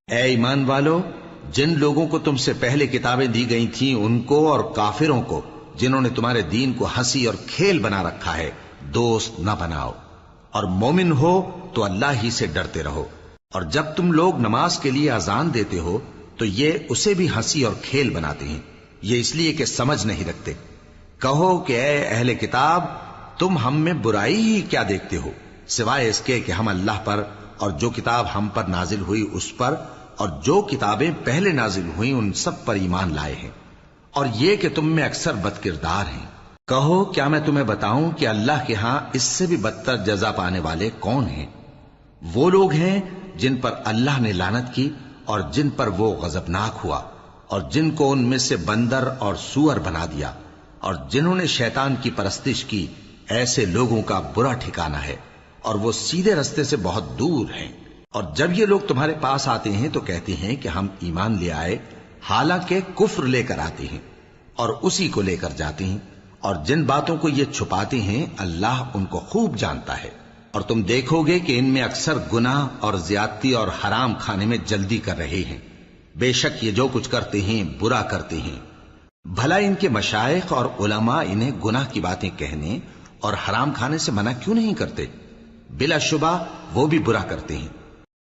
اے ایمان والو، جن لوگوں کو تم سے پہلے کتابیں دی گئی تھیں ان کو اور کافروں کو جنہوں نے تمہارے دین کو ہنسی اور کھیل بنا رکھا ہے دوست نہ بناؤ، اور مومن ہو تو اللہ ہی سے ڈرتے رہو، اور جب تم لوگ نماز کے لیے اذان دیتے ہو تو یہ اسے بھی ہنسی اور کھیل بناتے ہیں، یہ اس لیے کہ سمجھ نہیں رکھتے۔ کہو کہ اے اہل کتاب، تم ہم میں برائی ہی کیا دیکھتے ہو، سوائے اس کے کہ ہم اللہ پر اور جو کتاب ہم پر نازل ہوئی اس پر اور جو کتابیں پہلے نازل ہوئیں ان سب پر ایمان لائے ہیں، اور یہ کہ تم میں اکثر بد کردار ہیں۔ کہو کیا میں تمہیں بتاؤں کہ اللہ کے ہاں اس سے بھی بدتر جزا پانے والے کون ہیں؟ وہ لوگ ہیں جن پر اللہ نے لعنت کی اور جن پر وہ غضبناک ہوا، اور جن کو ان میں سے بندر اور سور بنا دیا، اور جنہوں نے شیطان کی پرستش کی، ایسے لوگوں کا برا ٹھکانہ ہے، اور وہ سیدھے رستے سے بہت دور ہیں۔ اور جب یہ لوگ تمہارے پاس آتے ہیں تو کہتے ہیں کہ ہم ایمان لے آئے، حالانکہ کفر لے کر آتے ہیں اور اسی کو لے کر جاتے ہیں، اور جن باتوں کو یہ چھپاتے ہیں اللہ ان کو خوب جانتا ہے۔ اور تم دیکھو گے کہ ان میں اکثر گناہ اور زیادتی اور حرام کھانے میں جلدی کر رہے ہیں، بے شک یہ جو کچھ کرتے ہیں برا کرتے ہیں۔ بھلا ان کے مشائخ اور علماء انہیں گناہ کی باتیں کہنے اور حرام کھانے سے منع کیوں نہیں کرتے؟ بلا شبہ وہ بھی برا کرتے ہیں۔